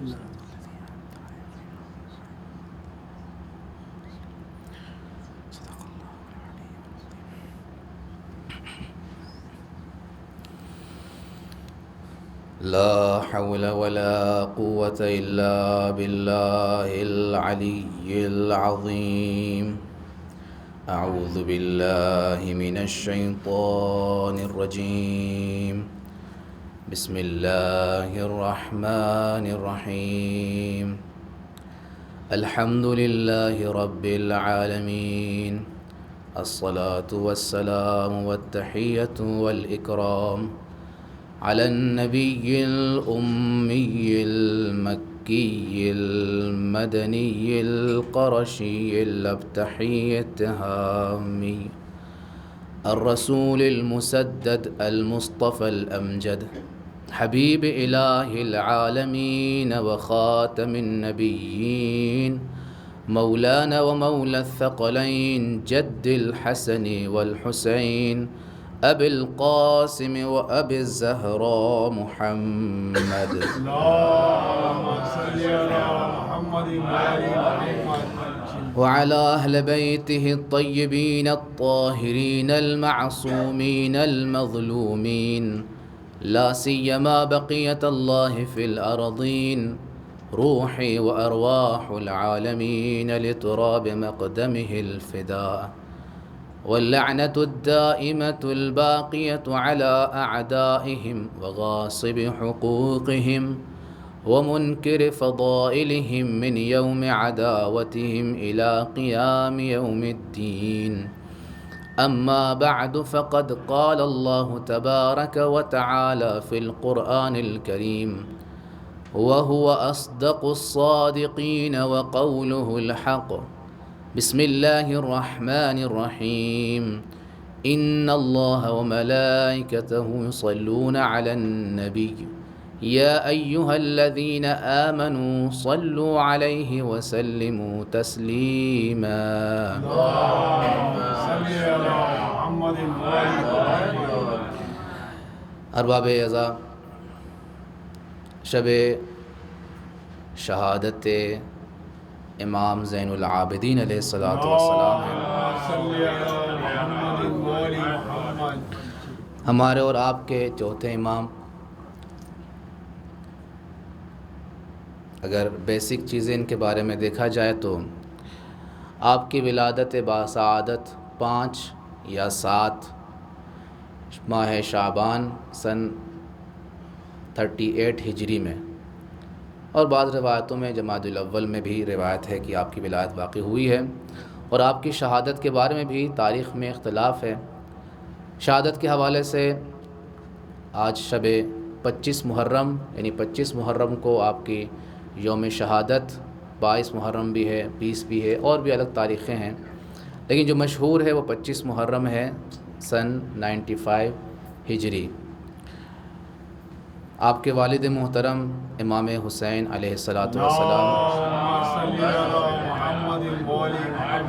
لا حول ولا قوة إلا بالله العلي العظيم. أعوذ بالله من الشيطان الرجيم. بسم الله الرحمن الرحيم. الحمد لله رب العالمين. الصلاة والسلام والتحية والإكرام على النبي الأمي المكي المدني القرشي الأبتحي التهامي الرسول المسدد المصطفى الأمجد حبيب إله العالمين وخاتم النبيين مولانا ومولى الثقلين جد الحسن والحسين أبي القاسم وأبي الزهراء محمد. اللهم صل على محمد وآل محمد وعلى أهل بيته الطيبين الطاهرين المعصومين المظلومين لا سيما بقية الله في الأرضين روحي وأرواح العالمين لتراب مقدمه الفداء واللعنة الدائمة الباقية على أعدائهم وغاصب حقوقهم ومنكر فضائلهم من يوم عداوتهم إلى قيام يوم الدين. أما بعد فقد قال الله تبارك وتعالى في القرآن الكريم وهو أصدق الصادقين وقوله الحق. بسم الله الرحمن الرحيم. إن الله وملائكته يصلون على النبي يا أيها الذين آمنوا صلوا عليه وسلموا تسليما. اللهم صل على محمد وآل محمد. ارباب اعزا، شب شہادت امام زین العابدین علیہ الصلوۃ والسلام ہے. صل على محمد وآل محمد. ہمارے اور آپ کے چوتھے امام. اگر بیسک چیزیں ان کے بارے میں دیکھا جائے تو آپ کی ولادت باسعادت 5 یا 7 ماہ شعبان سن 38 ہجری میں، اور بعض روایتوں میں جمادی الاول میں بھی روایت ہے کہ آپ کی ولادت واقع ہوئی ہے. اور آپ کی شہادت کے بارے میں بھی تاریخ میں اختلاف ہے. شہادت کے حوالے سے آج شب 25 محرم یعنی 25 محرم کو آپ کی یوم شہادت، 22 محرم بھی ہے، 20 بھی ہے، اور بھی الگ تاریخیں ہیں، لیکن جو مشہور ہے وہ 25 محرم ہے سن 95 ہجری. آپ کے والد محترم امام حسین علیہ الصلوۃ والسلام، اللهم صل على محمد وآل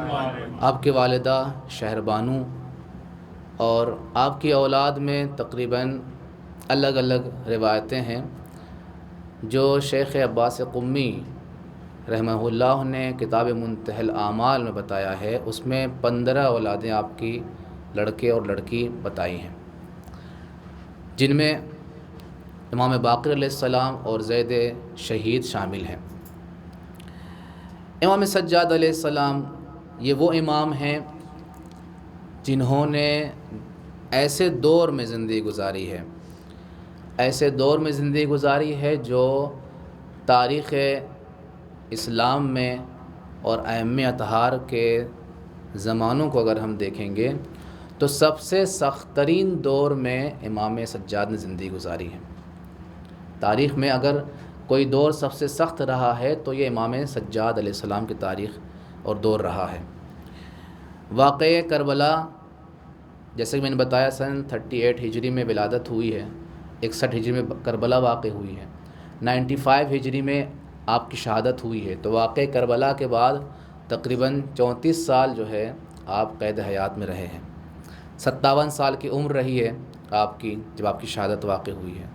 محمد. آپ کے والدہ شہر بانو، اور آپ کی اولاد میں تقریباً الگ الگ روایتیں ہیں. جو شیخ عباس قمی رحمہ اللہ نے کتاب منتہی الاعمال میں بتایا ہے، اس میں 15 اولادیں آپ کی لڑکے اور لڑکی بتائی ہیں، جن میں امام باقر علیہ السلام اور زید شہید شامل ہیں. امام سجاد علیہ السلام یہ وہ امام ہیں جنہوں نے ایسے دور میں زندگی گزاری ہے جو تاریخ اسلام میں اور ائمہ اطہار کے زمانوں کو اگر ہم دیکھیں گے تو سب سے سخت ترین دور میں امام سجاد نے زندگی گزاری ہے. تاریخ میں اگر کوئی دور سب سے سخت رہا ہے تو یہ امام سجاد علیہ السلام کی تاریخ اور دور رہا ہے. واقعہ کربلا، جیسے کہ میں نے بتایا، سن 38 ہجری میں ولادت ہوئی ہے، 61 ہجری میں کربلا واقع ہوئی ہے، 95 ہجری میں آپ کی شہادت ہوئی ہے. تو واقعہ کربلا کے بعد تقریباً 34 سال جو ہے آپ قید حیات میں رہے ہیں. 57 سال کی عمر رہی ہے آپ کی جب آپ کی شہادت واقع ہوئی ہے.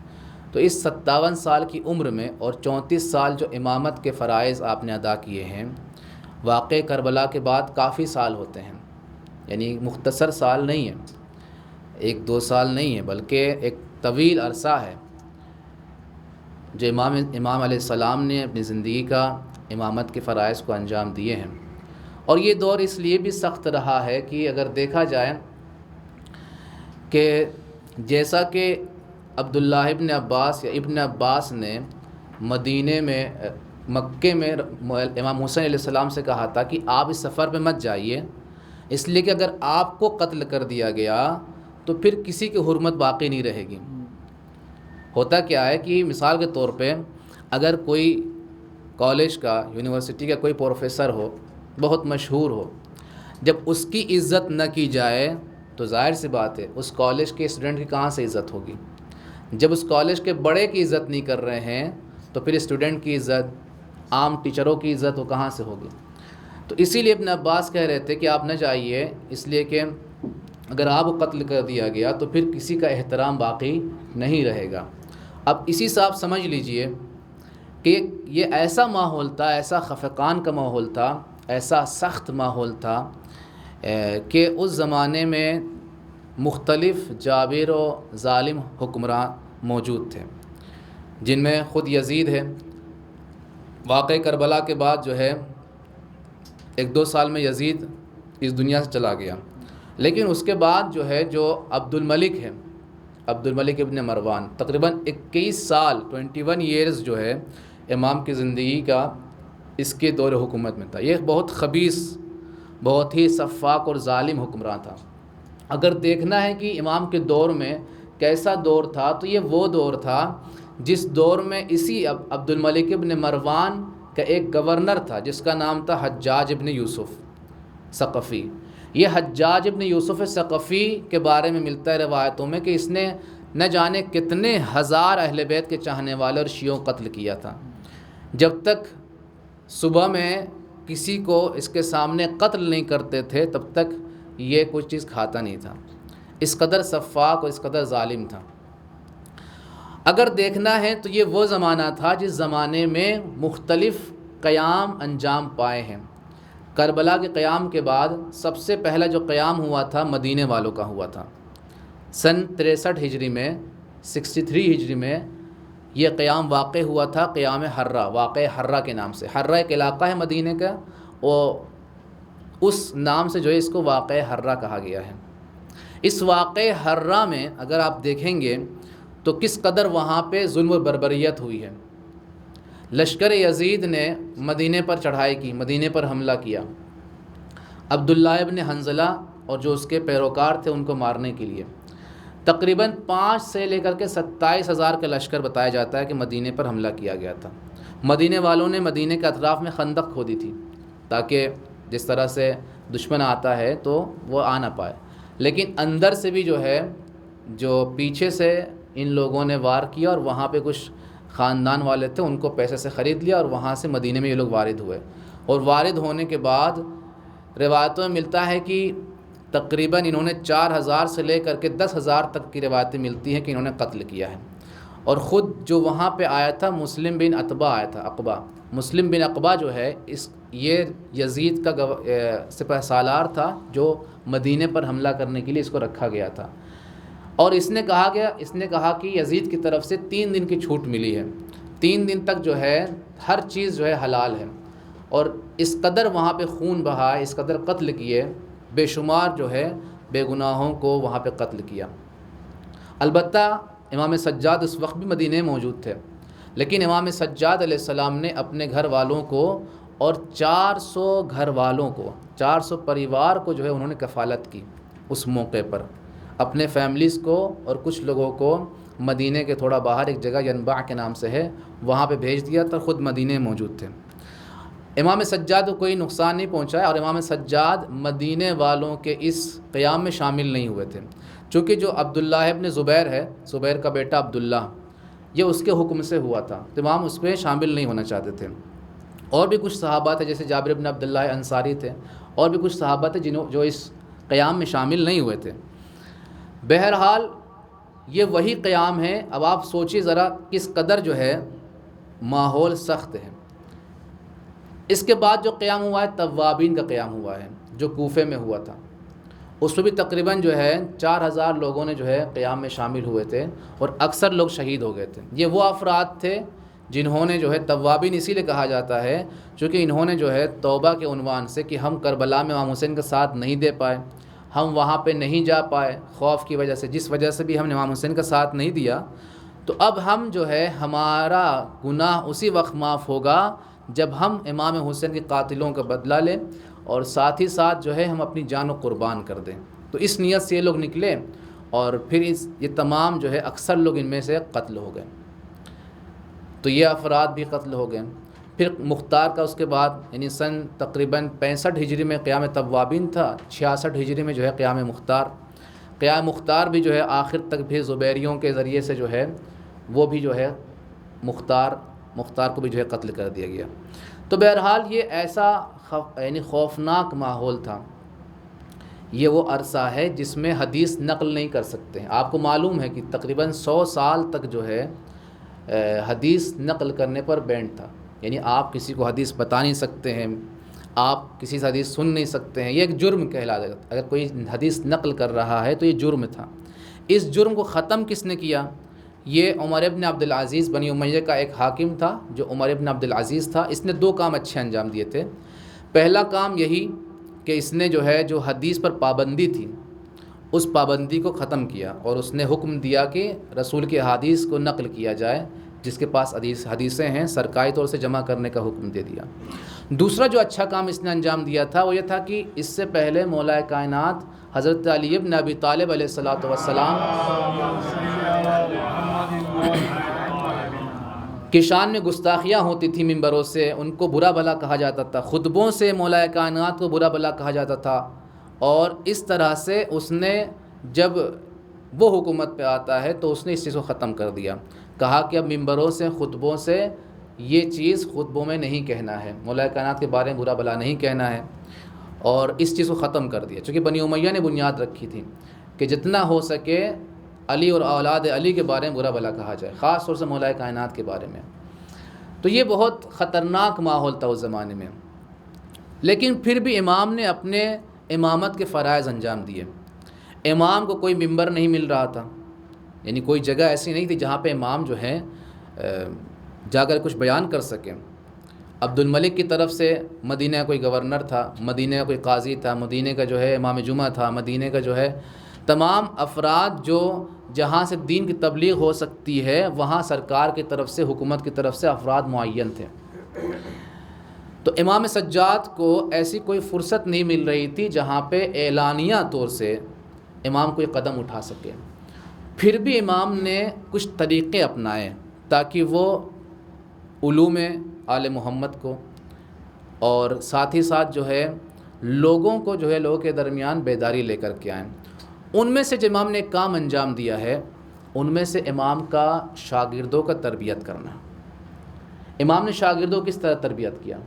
تو اس 57 سال کی عمر میں اور 34 سال جو امامت کے فرائض آپ نے ادا کیے ہیں، واقع کربلا کے بعد کافی سال ہوتے ہیں، یعنی مختصر سال نہیں ہے، 1-2 سال نہیں ہے، بلکہ ایک طویل عرصہ ہے جو امام علیہ السلام نے اپنی زندگی کا امامت کے فرائض کو انجام دیے ہیں۔ اور یہ دور اس لیے بھی سخت رہا ہے کہ اگر دیکھا جائے کہ جیسا کہ عبداللہ ابن عباس یا ابن عباس نے مدینے میں مکے میں امام حسین علیہ السلام سے کہا تھا کہ آپ اس سفر پہ مت جائیے، اس لیے کہ اگر آپ کو قتل کر دیا گیا تو پھر کسی کی حرمت باقی نہیں رہے گی۔ ہوتا کیا ہے کہ مثال کے طور پہ اگر کوئی کالج کا، یونیورسٹی کا کوئی پروفیسر ہو، بہت مشہور ہو، جب اس کی عزت نہ کی جائے تو ظاہر سی بات ہے اس کالج کے اسٹوڈنٹ کی کہاں سے عزت ہوگی۔ جب اس کالج کے بڑے کی عزت نہیں کر رہے ہیں تو پھر اسٹوڈنٹ کی عزت، عام ٹیچروں کی عزت وہ کہاں سے ہوگی۔ تو اسی لیے ابن عباس کہہ رہے تھے کہ آپ نہ جائیے، اس لیے کہ اگر آپ کو قتل کر دیا گیا تو پھر کسی کا احترام باقی نہیں رہے گا۔ اب اسی سے آپ سمجھ لیجئے کہ یہ ایسا ماحول تھا، ایسا خفقان کا ماحول تھا، ایسا سخت ماحول تھا کہ اس زمانے میں مختلف جابر و ظالم حکمراں موجود تھے، جن میں خود یزید ہے۔ واقع کربلا کے بعد جو ہے 1-2 سال میں یزید اس دنیا سے چلا گیا، لیکن اس کے بعد جو ہے جو عبد الملک ہے، عبد الملک ابن مروان، تقریباً 21 سال 21 ایئرز جو ہے امام کی زندگی کا اس کے دور حکومت میں تھا۔ یہ بہت خبیث، بہت ہی سفاک اور ظالم حکمراں تھا۔ اگر دیکھنا ہے کہ امام کے دور میں کیسا دور تھا تو یہ وہ دور تھا جس دور میں اسی عبد الملک ابن مروان کا ایک گورنر تھا جس کا نام تھا حجاج ابن یوسف ثقفی۔ یہ حجاج ابن یوسف ثقفی کے بارے میں ملتا ہے روایتوں میں کہ اس نے نہ جانے کتنے ہزار اہل بیت کے چاہنے والے اور شیعوں قتل کیا تھا۔ جب تک صبح میں کسی کو اس کے سامنے قتل نہیں کرتے تھے تب تک یہ کوئی چیز کھاتا نہیں تھا، اس قدر سفاک اور اس قدر ظالم تھا۔ اگر دیکھنا ہے تو یہ وہ زمانہ تھا جس زمانے میں مختلف قیام انجام پائے ہیں۔ کربلا کے قیام کے بعد سب سے پہلا جو قیام ہوا تھا مدینے والوں کا ہوا تھا۔ سن 63 ہجری میں، 63 ہجری میں یہ قیام واقع ہوا تھا، قیام حرہ، واقع حرہ کے نام سے۔ حرہ ایک علاقہ ہے مدینے کا، اور اس نام سے جو ہے اس کو واقع حرہ کہا گیا ہے۔ اس واقع حرہ میں اگر آپ دیکھیں گے تو کس قدر وہاں پہ ظلم و بربریت ہوئی ہے۔ لشکر یزید نے مدینے پر چڑھائی کی، مدینے پر حملہ کیا، عبداللہ ابن حنظلہ اور جو اس کے پیروکار تھے ان کو مارنے کے لیے۔ تقریباً 5 سے لے کر کے 27,000 کا لشکر بتایا جاتا ہے کہ مدینے پر حملہ کیا گیا تھا۔ مدینے والوں نے مدینے کے اطراف میں خندق کھودی تھی تاکہ جس طرح سے دشمن آتا ہے تو وہ آ نہ پائے، لیکن اندر سے بھی جو ہے جو پیچھے سے ان لوگوں نے وار کیا اور وہاں پہ کچھ خاندان والے تھے ان کو پیسے سے خرید لیا اور وہاں سے مدینے میں یہ لوگ وارد ہوئے، اور وارد ہونے کے بعد روایتوں میں ملتا ہے کہ تقریباً انہوں نے 4,000 سے لے کر کے 10,000 تک کی روایتیں ملتی ہیں کہ انہوں نے قتل کیا ہے۔ اور خود جو وہاں پہ آیا تھا مسلم بن عتبہ آیا تھا، عقبہ، مسلم بن عقبہ جو ہے یہ یزید کا سپہ سالار تھا جو مدینے پر حملہ کرنے کے لیے اس کو رکھا گیا تھا، اور اس نے کہا کہ یزید کی طرف سے 3 دن کی چھوٹ ملی ہے، 3 دن تک جو ہے ہر چیز جو ہے حلال ہے، اور اس قدر وہاں پہ خون بہا، اس قدر قتل کیے، بے شمار جو ہے بے گناہوں کو وہاں پہ قتل کیا۔ البتہ امام سجاد اس وقت بھی مدینے میں موجود تھے، لیکن امام سجاد علیہ السلام نے اپنے گھر والوں کو اور 400 گھر والوں کو، 400 پریوار کو جو ہے انہوں نے کفالت کی اس موقع پر، اپنے فیملیز کو اور کچھ لوگوں کو مدینے کے تھوڑا باہر ایک جگہ ینبع کے نام سے ہے وہاں پہ بھیج دیا تھا، خود مدینے میں موجود تھے۔ امام سجاد کو کوئی نقصان نہیں پہنچا، اور امام سجاد مدینے والوں کے اس قیام میں شامل نہیں ہوئے تھے، چونکہ جو عبداللہ ابن زبیر ہے، زبیر کا بیٹا عبداللہ، یہ اس کے حکم سے ہوا تھا، امام اس پہ شامل نہیں ہونا چاہتے تھے۔ اور بھی کچھ صحابہ تھے جیسے جابر بن عبداللہ انصاری تھے، اور بھی کچھ صحابہ تھے جو اس قیام میں شامل نہیں ہوئے تھے۔ بہرحال یہ وہی قیام ہے. اب آپ سوچیے ذرا کس قدر جو ہے ماحول سخت ہے. اس کے بعد جو قیام ہوا ہے توابین کا قیام ہوا ہے جو کوفے میں ہوا تھا. اس میں بھی تقریباً جو ہے 4000 لوگوں نے جو ہے قیام میں شامل ہوئے تھے اور اکثر لوگ شہید ہو گئے تھے. یہ وہ افراد تھے جنہوں نے جو ہے توابین اسی لیے کہا جاتا ہے چونکہ انہوں نے جو ہے توبہ کے عنوان سے کہ ہم کربلا میں امام حسین کا ساتھ نہیں دے پائے, ہم وہاں پہ نہیں جا پائے خوف کی وجہ سے, جس وجہ سے بھی ہم نے امام حسین کا ساتھ نہیں دیا, تو اب ہم جو ہے ہمارا گناہ اسی وقت معاف ہوگا جب ہم امام حسین کے قاتلوں کا بدلہ لیں اور ساتھ ہی ساتھ جو ہے ہم اپنی جان و قربان کر دیں. تو اس نیت سے یہ لوگ نکلے اور پھر یہ تمام جو ہے اکثر لوگ ان میں سے قتل ہو گئے. تو یہ افراد بھی قتل ہو گئے. پھر مختار کا اس کے بعد یعنی سن تقریباً 65 ہجری میں قیام توابین تھا, 66 ہجری میں جو ہے قیام مختار. قیام مختار بھی جو ہے آخر تک بھی زبیریوں کے ذریعے سے جو ہے وہ بھی جو ہے مختار کو بھی جو ہے قتل کر دیا گیا. تو بہرحال یہ ایسا یعنی خوفناک ماحول تھا. یہ وہ عرصہ ہے جس میں حدیث نقل نہیں کر سکتے ہیں. آپ کو معلوم ہے کہ تقریباً 100 سال تک جو ہے حدیث نقل کرنے پر بینڈ تھا. یعنی آپ کسی کو حدیث بتا نہیں سکتے ہیں, آپ کسی سے حدیث سن نہیں سکتے ہیں. یہ ایک جرم کہلاتا ہے. اگر کوئی حدیث نقل کر رہا ہے تو یہ جرم تھا. اس جرم کو ختم کس نے کیا؟ یہ عمر ابن عبدالعزیز بنی امیہ کا ایک حاکم تھا جو عمر ابن عبدالعزیز تھا. اس نے 2 کام اچھے انجام دیے تھے. پہلا کام یہی کہ اس نے جو ہے جو حدیث پر پابندی تھی اس پابندی کو ختم کیا اور اس نے حکم دیا کہ رسول کے احادیث کو نقل کیا جائے. جس کے پاس حدیثیں ہیں سرکاری طور سے جمع کرنے کا حکم دے دیا. دوسرا جو اچھا کام اس نے انجام دیا تھا وہ یہ تھا کہ اس سے پہلے مولا کائنات حضرت علی ابن ابی طالب علیہ الصلوۃ والسلام کی شان میں گستاخیاں ہوتی تھیں ممبروں سے, ان کو برا بھلا کہا جاتا تھا, خطبوں سے مولا کائنات کو برا بھلا کہا جاتا تھا. اور اس طرح سے اس نے جب وہ حکومت پہ آتا ہے تو اس نے اس چیز کو ختم کر دیا. کہا کہ اب ممبروں سے خطبوں سے یہ چیز خطبوں میں نہیں کہنا ہے, مولا کائنات کے بارے میں برا بھلا نہیں کہنا ہے, اور اس چیز کو ختم کر دیا. چونکہ بنی امیہ نے بنیاد رکھی تھی کہ جتنا ہو سکے علی اور اولاد علی کے بارے میں برا بھلا کہا جائے, خاص طور سے مولا کائنات کے بارے میں. تو یہ بہت خطرناک ماحول تھا اس زمانے میں. لیکن پھر بھی امام نے اپنے امامت کے فرائض انجام دیے. امام کو کوئی ممبر نہیں مل رہا تھا, یعنی کوئی جگہ ایسی نہیں تھی جہاں پہ امام جو ہے جا کر کچھ بیان کر سکیں. عبد الملک کی طرف سے مدینہ کا کوئی گورنر تھا, مدینہ کا کوئی قاضی تھا, مدینہ کا جو ہے امام جمعہ تھا, مدینہ کا جو ہے تمام افراد جو جہاں سے دین کی تبلیغ ہو سکتی ہے وہاں سرکار کی طرف سے حکومت کی طرف سے افراد معین تھے. تو امام سجاد کو ایسی کوئی فرصت نہیں مل رہی تھی جہاں پہ اعلانیہ طور سے امام کوئی قدم اٹھا سکے. پھر بھی امام نے کچھ طریقے اپنائے تاکہ وہ علوم آل محمد کو اور ساتھ ہی ساتھ جو ہے لوگوں کو جو ہے لوگوں کے درمیان بیداری لے کر کے آئیں. ان میں سے جو امام نے ایک کام انجام دیا ہے ان میں سے امام کا شاگردوں کا تربیت کرنا. امام نے شاگردوں کس طرح تربیت کیا؟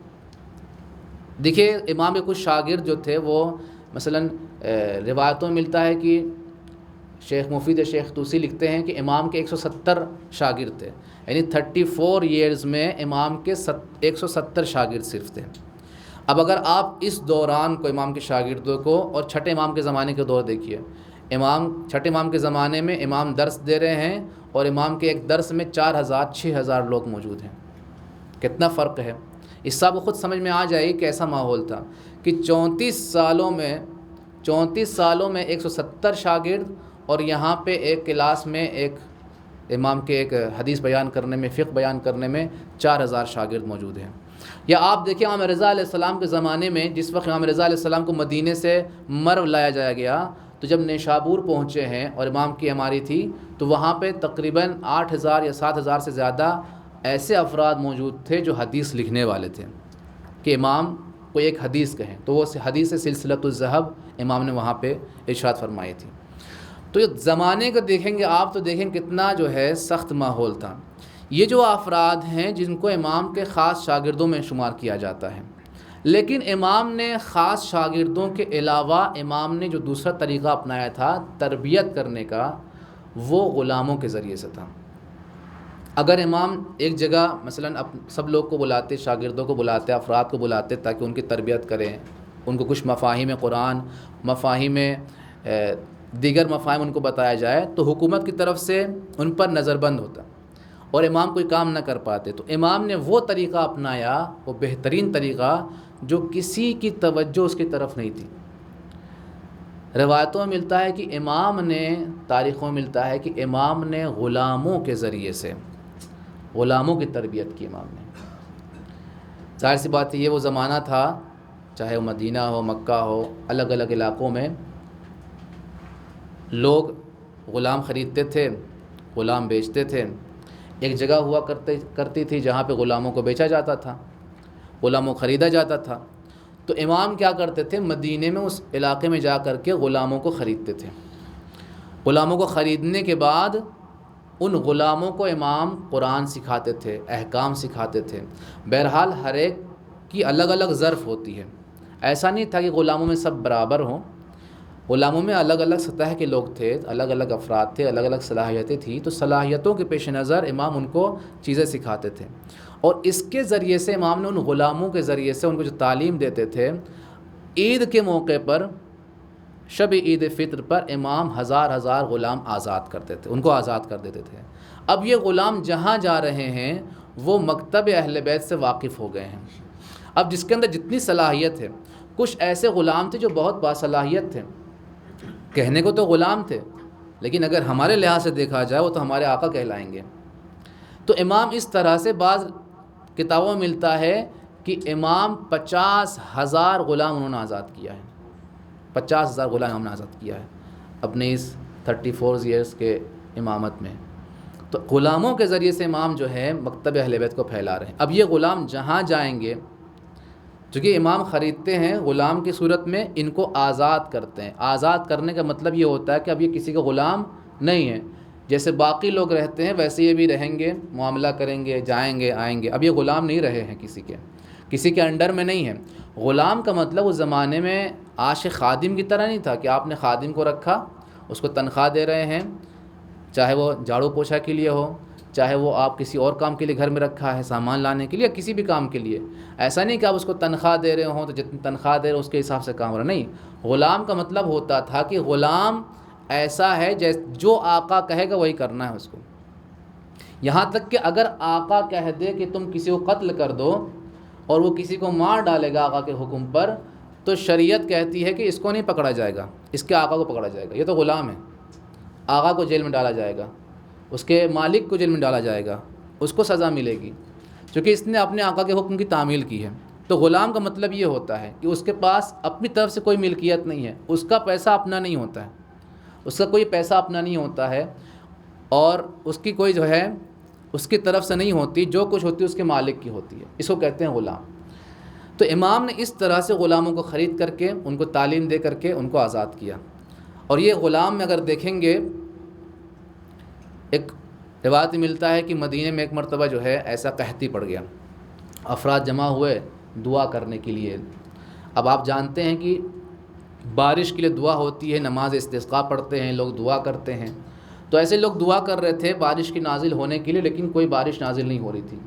دیکھیے امام کے کچھ شاگرد جو تھے وہ مثلاً روایتوں میں ملتا ہے کہ شیخ مفید شیخ توسی لکھتے ہیں کہ امام کے 170 شاگرد تھے, یعنی 34 ایئرز میں امام کے 170 شاگرد صرف تھے. اب اگر آپ اس دوران کو امام کے شاگردوں کو اور چھٹے امام کے زمانے کے دور دیکھیے, چھٹے امام کے زمانے میں امام درس دے رہے ہیں اور امام کے ایک درس میں 4000-6000 لوگ موجود ہیں. کتنا فرق ہے. اس سے آپ کو خود سمجھ میں آ جائے کہ ایسا ماحول تھا کہ 34 سالوں میں 170 شاگرد اور یہاں پہ ایک کلاس میں ایک امام کے ایک حدیث بیان کرنے میں فقہ بیان کرنے میں 4000 شاگرد موجود ہیں. یا آپ دیکھیں امام رضا علیہ السلام کے زمانے میں جس وقت امام رضا علیہ السلام کو مدینے سے مرو لایا جایا گیا تو جب نیشابور پہنچے ہیں اور امام کی ہماری تھی تو وہاں پہ تقریباً 8000 یا 7000 سے زیادہ ایسے افراد موجود تھے جو حدیث لکھنے والے تھے کہ امام کو ایک حدیث کہیں تو وہ حدیث سلسلۃ الذہب امام نے وہاں پہ ارشاد فرمائی تھی. تو یہ زمانے کو دیکھیں گے آپ تو دیکھیں کتنا جو ہے سخت ماحول تھا. یہ جو افراد ہیں جن کو امام کے خاص شاگردوں میں شمار کیا جاتا ہے, لیکن امام نے خاص شاگردوں کے علاوہ امام نے جو دوسرا طریقہ اپنایا تھا تربیت کرنے کا وہ غلاموں کے ذریعے سے تھا۔ اگر امام ایک جگہ مثلاً سب لوگ کو بلاتے، شاگردوں کو بلاتے، افراد کو بلاتے تاکہ ان کی تربیت کریں، ان کو کچھ مفاہیم قرآن، مفاہیم دیگر مفاہیم ان کو بتایا جائے، تو حکومت کی طرف سے ان پر نظر بند ہوتا اور امام کوئی کام نہ کر پاتے۔ تو امام نے وہ طریقہ اپنایا، وہ بہترین طریقہ جو کسی کی توجہ اس کی طرف نہیں تھی۔ روایتوں میں ملتا ہے کہ تاریخوں میں ملتا ہے کہ امام نے غلاموں کے ذریعے سے غلاموں کی تربیت کی امام نے۔ ظاہر سی بات ہے یہ وہ زمانہ تھا، چاہے وہ مدینہ ہو، مکہ ہو، الگ الگ علاقوں میں لوگ غلام خریدتے تھے، غلام بیچتے تھے۔ ایک جگہ ہوا کرتی تھی جہاں پہ غلاموں کو بیچا جاتا تھا، غلاموں کو خریدا جاتا تھا۔ تو امام کیا کرتے تھے، مدینے میں اس علاقے میں جا کر کے غلاموں کو خریدتے تھے۔ غلاموں کو خریدنے کے بعد ان غلاموں کو امام قرآن سکھاتے تھے، احکام سکھاتے تھے۔ بہرحال ہر ایک کی الگ الگ ظرف ہوتی ہے، ایسا نہیں تھا کہ غلاموں میں سب برابر ہوں، غلاموں میں الگ الگ سطح کے لوگ تھے، الگ الگ افراد تھے، الگ الگ صلاحیتیں تھیں۔ تو صلاحیتوں کے پیش نظر امام ان کو چیزیں سکھاتے تھے، اور اس کے ذریعے سے امام نے ان غلاموں کے ذریعے سے ان کو جو تعلیم دیتے تھے، عید کے موقع پر، شب عید فطر پر امام ہزار ہزار غلام آزاد کرتے تھے، ان کو آزاد کر دیتے تھے۔ اب یہ غلام جہاں جا رہے ہیں وہ مکتب اہل بیت سے واقف ہو گئے ہیں۔ اب جس کے اندر جتنی صلاحیت ہے، کچھ ایسے غلام تھے جو بہت باصلاحیت تھے، کہنے کو تو غلام تھے لیکن اگر ہمارے لحاظ سے دیکھا جائے وہ تو ہمارے آقا کہلائیں گے۔ تو امام اس طرح سے، بعض کتابوں میں ملتا ہے کہ امام 50,000 غلام انہوں نے آزاد کیا ہے، 50,000 غلام ہم نے آزاد کیا ہے اپنے اس 34 ایئرس کے امامت میں۔ تو غلاموں کے ذریعے سے امام جو ہے مکتب اہل بیت کو پھیلا رہے ہیں۔ اب یہ غلام جہاں جائیں گے، چونکہ امام خریدتے ہیں غلام کی صورت میں، ان کو آزاد کرتے ہیں۔ آزاد کرنے کا مطلب یہ ہوتا ہے کہ اب یہ کسی کا غلام نہیں ہے، جیسے باقی لوگ رہتے ہیں ویسے یہ بھی رہیں گے، معاملہ کریں گے، جائیں گے، آئیں گے۔ اب یہ غلام نہیں رہے ہیں، کسی کے انڈر میں نہیں ہے۔ غلام کا مطلب اس زمانے میں عاش خادم کی طرح نہیں تھا کہ آپ نے خادم کو رکھا، اس کو تنخواہ دے رہے ہیں، چاہے وہ جھاڑو پوچھا کے لیے ہو، چاہے وہ آپ کسی اور کام کے لیے گھر میں رکھا ہے، سامان لانے کے لیے، کسی بھی کام کے لیے۔ ایسا نہیں کہ آپ اس کو تنخواہ دے رہے ہوں تو جتنی تنخواہ دے رہے ہوں اس کے حساب سے کام ہو رہا، نہیں۔ غلام کا مطلب ہوتا تھا کہ غلام ایسا ہے جو آقا کہے گا وہی کرنا ہے اس کو، یہاں تک کہ اگر آقا کہہ دے کہ تم کسی کو قتل کر دو اور وہ کسی کو مار ڈالے گا آقا کے حکم پر، تو شریعت کہتی ہے کہ اس کو نہیں پکڑا جائے گا، اس کے آقا کو پکڑا جائے گا، یہ تو غلام ہے، آقا کو جیل میں ڈالا جائے گا، اس کے مالک کو جیل میں ڈالا جائے گا، اس کو سزا ملے گی کیونکہ اس نے اپنے آقا کے حکم کی تعمیل کی ہے۔ تو غلام کا مطلب یہ ہوتا ہے کہ اس کے پاس اپنی طرف سے کوئی ملکیت نہیں ہے، اس کا پیسہ اپنا نہیں ہوتا ہے، اس کا کوئی پیسہ اپنا نہیں ہوتا ہے، اور اس کی کوئی جو ہے اس کی طرف سے نہیں ہوتی، جو کچھ ہوتی ہے اس کے مالک کی ہوتی ہے، اس کو کہتے ہیں غلام۔ تو امام نے اس طرح سے غلاموں کو خرید کر کے، ان کو تعلیم دے کر کے ان کو آزاد کیا۔ اور یہ غلام میں اگر دیکھیں گے، ایک روایت ملتا ہے کہ مدینے میں ایک مرتبہ جو ہے ایسا قحطی پڑ گیا، افراد جمع ہوئے دعا کرنے کے لیے۔ اب آپ جانتے ہیں کہ بارش کے لیے دعا ہوتی ہے، نماز استسقاء پڑھتے ہیں، لوگ دعا کرتے ہیں، تو ایسے لوگ دعا کر رہے تھے بارش کی نازل ہونے کے لیے، لیکن کوئی بارش نازل نہیں ہو رہی تھی۔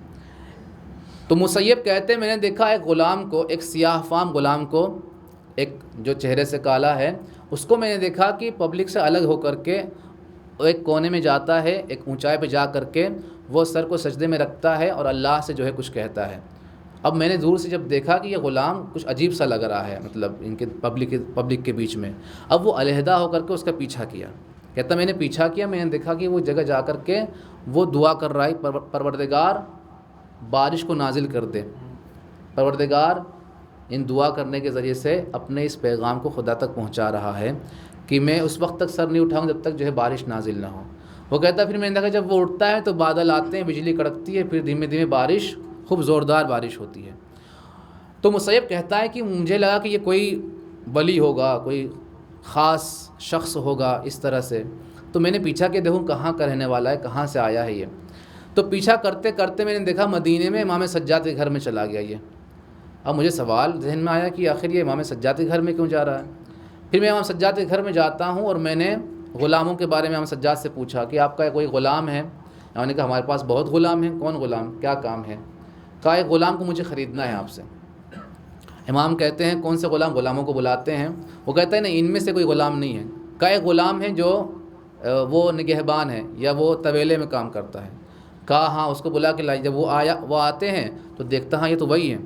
تو مسیب کہتے ہیں میں نے دیکھا ایک غلام کو، ایک سیاہ فام غلام کو، ایک جو چہرے سے کالا ہے، اس کو میں نے دیکھا کہ پبلک سے الگ ہو کر کے ایک کونے میں جاتا ہے، ایک اونچائی پہ جا کر کے وہ سر کو سجدے میں رکھتا ہے اور اللہ سے جو ہے کچھ کہتا ہے۔ اب میں نے دور سے جب دیکھا کہ یہ غلام کچھ عجیب سا لگ رہا ہے، مطلب ان کے پبلک کے بیچ میں، اب وہ علیحدہ ہو کر کے اس کا پیچھا کیا۔ کہتا میں نے پیچھا کیا، میں نے دیکھا کہ وہ جگہ جا کر کے وہ دعا کر رہا ہے، پروردگار بارش کو نازل کر دے، پروردگار ان دعا کرنے کے ذریعے سے اپنے اس پیغام کو خدا تک پہنچا رہا ہے کہ میں اس وقت تک سر نہیں اٹھاؤں جب تک جو ہے بارش نازل نہ ہو۔ وہ کہتا پھر میں نے دیکھا جب وہ اٹھتا ہے تو بادل آتے ہیں، بجلی کڑکتی ہے، پھر دھیمے دھیمے بارش، خوب زوردار بارش ہوتی ہے۔ تو مصیب کہتا ہے کہ مجھے لگا کہ یہ کوئی ولی ہوگا، کوئی خاص شخص ہوگا اس طرح سے، تو میں نے پیچھا کہ دیکھوں کہاں کا رہنے والا ہے، کہاں سے آیا ہے یہ۔ تو پیچھا کرتے کرتے میں نے دیکھا مدینے میں امام سجاد کے گھر میں چلا گیا یہ۔ اب مجھے سوال ذہن میں آیا کہ آخر یہ امام سجاد کے گھر میں کیوں جا رہا ہے؟ پھر میں امام سجاد کے گھر میں جاتا ہوں اور میں نے غلاموں کے بارے میں ہم سجاد سے پوچھا کہ آپ کا کوئی غلام ہے؟ انہوں نے کہا ہمارے پاس بہت غلام ہیں۔ کون غلام؟ کیا کام ہے؟ کہا ایک غلام کو مجھے خریدنا ہے آپ سے۔ امام کہتے ہیں کون سے غلام؟ غلاموں کو بلاتے ہیں، وہ کہتے ہیں نہیں ان میں سے کوئی غلام نہیں ہے۔ کہا ایک غلام ہے جو وہ نگہبان ہے یا وہ طویلے میں کام کرتا ہے۔ کہا ہاں اس کو بلا کے لائی۔ جب وہ آتے ہیں تو دیکھتا ہاں یہ تو وہی ہے۔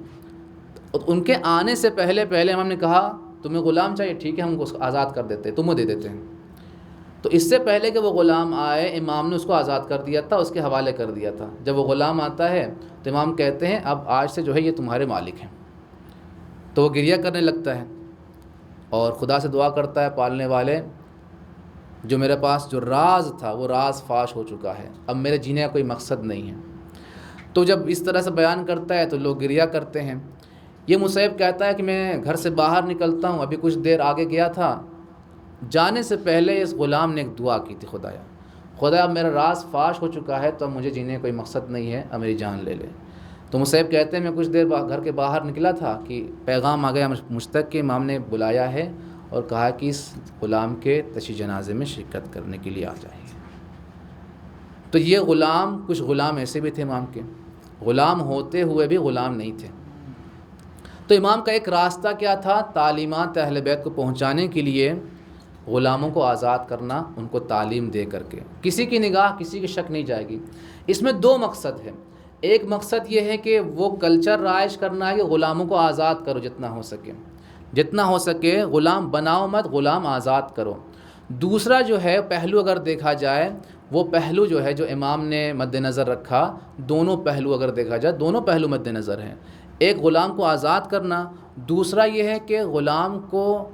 ان کے آنے سے پہلے امام نے کہا تمہیں غلام چاہیے، ٹھیک ہے ہم اس کو آزاد کر دیتے ہیں، تمہیں دے دیتے ہیں۔ تو اس سے پہلے کہ وہ غلام آئے امام نے اس کو آزاد کر دیا تھا، اس کے حوالے کر دیا تھا۔ جب وہ غلام آتا ہے تو امام کہتے ہیں اب آج سے جو ہے یہ تمہارے مالک ہیں۔ تو وہ گریہ کرنے لگتا ہے اور خدا سے دعا کرتا ہے پالنے والے جو میرے پاس جو راز تھا وہ راز فاش ہو چکا ہے، اب میرے جینے کا کوئی مقصد نہیں ہے۔ تو جب اس طرح سے بیان کرتا ہے تو لوگ گریہ کرتے ہیں۔ یہ مصعب کہتا ہے کہ میں گھر سے باہر نکلتا ہوں، ابھی کچھ دیر آگے گیا تھا، جانے سے پہلے اس غلام نے ایک دعا کی تھی، خدا اب میرا راز فاش ہو چکا ہے تو اب مجھے جینے کا کوئی مقصد نہیں ہے، اب میری جان لے لے۔ تو مصعب کہتے ہیں میں کچھ دیر گھر کے باہر نکلا تھا کہ پیغام آ گیا مجھ تک کہ امام نے بلایا ہے اور کہا کہ اس غلام کے تشییع جنازے میں شرکت کرنے کے لیے آ جائیں۔ تو یہ غلام، کچھ غلام ایسے بھی تھے امام کے، غلام ہوتے ہوئے بھی غلام نہیں تھے۔ تو امام کا ایک راستہ کیا تھا؟ تعلیمات اہل بیت کو پہنچانے کے لیے غلاموں کو آزاد کرنا، ان کو تعلیم دے کر کے۔ کسی کی نگاہ، کسی کی شک نہیں جائے گی۔ اس میں دو مقصد ہیں۔ ایک مقصد یہ ہے کہ وہ کلچر رائج کرنا ہے کہ غلاموں کو آزاد کرو جتنا ہو سکے غلام بناؤ مت، غلام آزاد کرو۔ دوسرا جو ہے پہلو اگر دیکھا جائے، وہ پہلو جو ہے جو امام نے مد نظر رکھا، دونوں پہلو اگر دیکھا جائے دونوں پہلو مد نظر ہیں۔ ایک غلام کو آزاد کرنا، دوسرا یہ ہے کہ غلام کو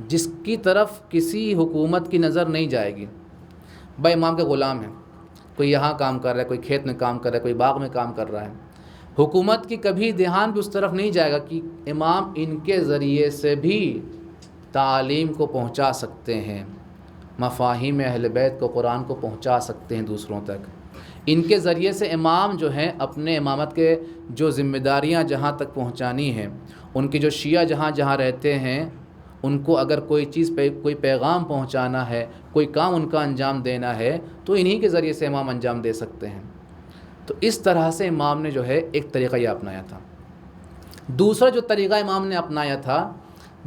جس کی طرف کسی حکومت کی نظر نہیں جائے گی، بھائی امام کے غلام ہیں، کوئی یہاں کام کر رہا ہے، کوئی کھیت میں کام کر رہا ہے، کوئی باغ میں کام کر رہا ہے، حکومت کی کبھی دھیان بھی اس طرف نہیں جائے گا کہ امام ان کے ذریعے سے بھی تعلیم کو پہنچا سکتے ہیں، مفاہیم اہل بیت کو، قرآن کو پہنچا سکتے ہیں دوسروں تک۔ ان کے ذریعے سے امام جو ہیں اپنے امامت کے جو ذمہ داریاں جہاں تک پہنچانی ہیں، ان کی جو شیعہ جہاں جہاں رہتے ہیں ان کو اگر کوئی چیز پہ کوئی پیغام پہنچانا ہے، کوئی کام ان کا انجام دینا ہے تو انہی کے ذریعے سے امام انجام دے سکتے ہیں۔ تو اس طرح سے امام نے جو ہے ایک طریقہ یہ اپنایا تھا۔ دوسرا جو طریقہ امام نے اپنایا تھا،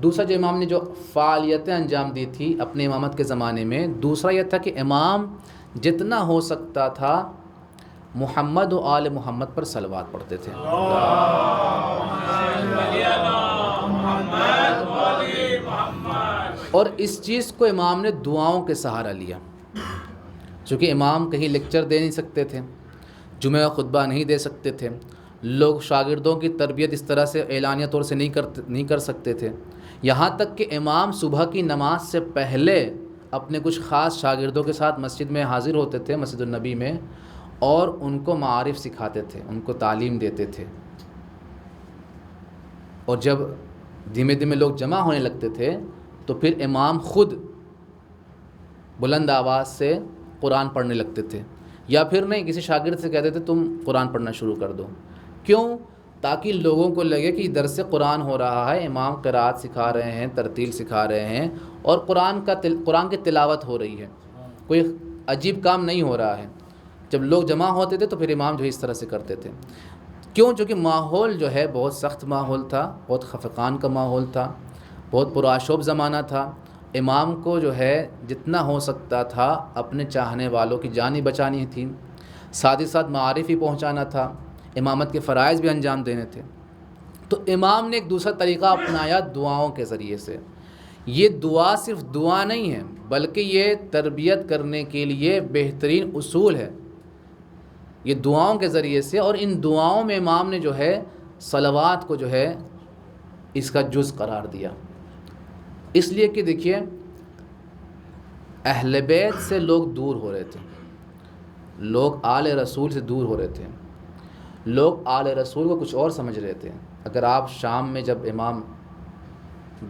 دوسرا جو امام نے جو فعالیتیں انجام دی تھی اپنے امامت کے زمانے میں، دوسرا یہ تھا کہ امام جتنا ہو سکتا تھا محمد و آل محمد پر صلوات پڑھتے تھے۔ اور اس چیز کو امام نے دعاؤں کے سہارا لیا، چونکہ امام کہیں لیکچر دے نہیں سکتے تھے، جمعہ خطبہ نہیں دے سکتے تھے، لوگ شاگردوں کی تربیت اس طرح سے اعلانیہ طور سے نہیں کر سکتے تھے، یہاں تک کہ امام صبح کی نماز سے پہلے اپنے کچھ خاص شاگردوں کے ساتھ مسجد میں حاضر ہوتے تھے، مسجد النبی میں، اور ان کو معارف سکھاتے تھے، ان کو تعلیم دیتے تھے۔ اور جب دھیمے دھیمے لوگ جمع ہونے لگتے تھے تو پھر امام خود بلند آواز سے قرآن پڑھنے لگتے تھے، یا پھر نہیں کسی شاگرد سے کہتے تھے تم قرآن پڑھنا شروع کر دو۔ کیوں؟ تاکہ لوگوں کو لگے کہ درس قرآن ہو رہا ہے، امام قرات سکھا رہے ہیں، ترتیل سکھا رہے ہیں، اور قرآن کی تلاوت ہو رہی ہے، کوئی عجیب کام نہیں ہو رہا ہے۔ جب لوگ جمع ہوتے تھے تو پھر امام جو ہے اس طرح سے کرتے تھے۔ کیوں؟ چونکہ ماحول جو ہے بہت سخت ماحول تھا، بہت خفقان کا ماحول تھا، بہت پرآشوب زمانہ تھا۔ امام کو جو ہے جتنا ہو سکتا تھا اپنے چاہنے والوں کی جانیں بچانی تھی، ساتھ ہی ساتھ معارف ہی پہنچانا تھا، امامت کے فرائض بھی انجام دینے تھے۔ تو امام نے ایک دوسرا طریقہ اپنایا دعاؤں کے ذریعے سے۔ یہ دعا صرف دعا نہیں ہے بلکہ یہ تربیت کرنے کے لیے بہترین اصول ہے، یہ دعاؤں کے ذریعے سے۔ اور ان دعاؤں میں امام نے جو ہے صلوات کو جو ہے اس کا جز قرار دیا، اس لیے کہ دیکھیے اہل بیت سے لوگ دور ہو رہے تھے، لوگ آل رسول سے دور ہو رہے تھے، لوگ آل رسول کو کچھ اور سمجھ رہے تھے۔ اگر آپ شام میں جب امام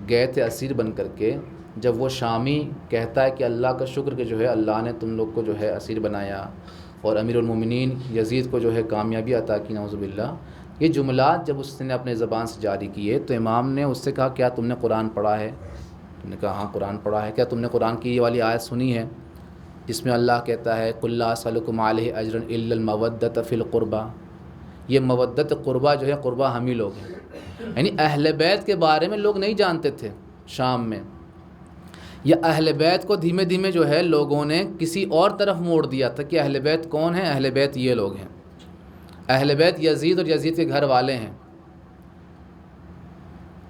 گئے تھے اسیر بن کر کے، جب وہ شامی کہتا ہے کہ اللہ کا شکر کہ جو ہے اللہ نے تم لوگ کو جو ہے اسیر بنایا اور امیر المومنین یزید کو جو ہے کامیابی عطا کی، نعوذ باللہ، یہ جملات جب اس نے اپنے زبان سے جاری کیے تو امام نے اس سے کہا کیا تم نے قرآن پڑھا ہے؟ تم نے کہا ہاں قرآن پڑھا ہے۔ کیا تم نے قرآن کی یہ والی آیت سنی ہے؟ جس میں اللہ کہتا ہے قُلْ لَا أَسْأَلُكُمْ عَلَيْهِ أَجْرًا إِلَّا الْمَوَدَّةَ فِي الْقُرْبَى، یہ مودت قربہ جو ہے قربہ ہم ہی لوگ ہیں، یعنی اہل بیت کے بارے میں لوگ نہیں جانتے تھے شام میں، یا اہل بیت کو دھیمے دھیمے جو ہے لوگوں نے کسی اور طرف موڑ دیا تھا کہ اہل بیت کون ہیں، اہل بیت یہ لوگ ہیں، اہل بیت یزید اور یزید کے گھر والے ہیں۔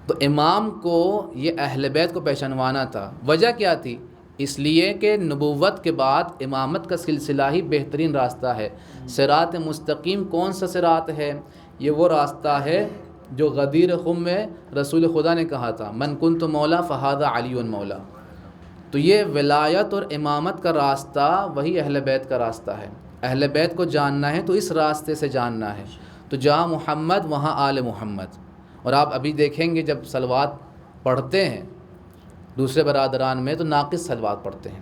تو امام کو یہ اہل بیت کو پہچانوانا تھا۔ وجہ کیا تھی؟ اس لیے کہ نبوت کے بعد امامت کا سلسلہ ہی بہترین راستہ ہے۔ صراط مستقیم کون سا صراط ہے؟ یہ وہ راستہ ہے جو غدیر خم میں رسول خدا نے کہا تھا من کنت مولا فہذا علی مولا۔ تو یہ ولایت اور امامت کا راستہ وہی اہل بیت کا راستہ ہے۔ اہل بیت کو جاننا ہے تو اس راستے سے جاننا ہے۔ تو جہاں محمد وہاں آل محمد۔ اور آپ ابھی دیکھیں گے جب صلوات پڑھتے ہیں دوسرے برادران میں تو ناقص صلوات پڑھتے ہیں،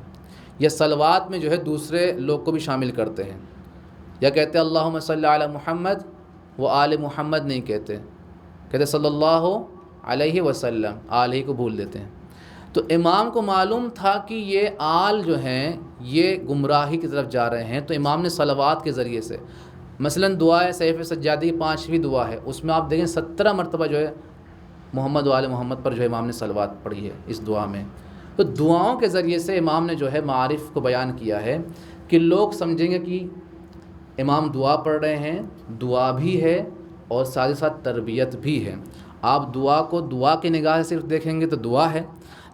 یا صلوات میں جو ہے دوسرے لوگ کو بھی شامل کرتے ہیں، یا کہتے ہیں اللہم صلی علی محمد، وہ آل محمد نہیں کہتے، کہتے صلی اللہ علیہ وسلم، آل ہی کو بھول دیتے ہیں۔ تو امام کو معلوم تھا کہ یہ آل جو ہیں یہ گمراہی کی طرف جا رہے ہیں، تو امام نے صلوات کے ذریعے سے مثلا دعائے سیف سجادی 5ویں دعا ہے، اس میں آپ دیکھیں 17 مرتبہ جو ہے محمد و آل محمد پر جو ہے امام نے صلوات پڑھی ہے اس دعا میں۔ تو دعاؤں کے ذریعے سے امام نے جو ہے معارف کو بیان کیا ہے کہ لوگ سمجھیں گے کہ امام دعا پڑھ رہے ہیں، دعا بھی ہے اور ساتھ ہی ساتھ تربیت بھی ہے۔ آپ دعا کو دعا کی نگاہ سے صرف دیکھیں گے تو دعا ہے،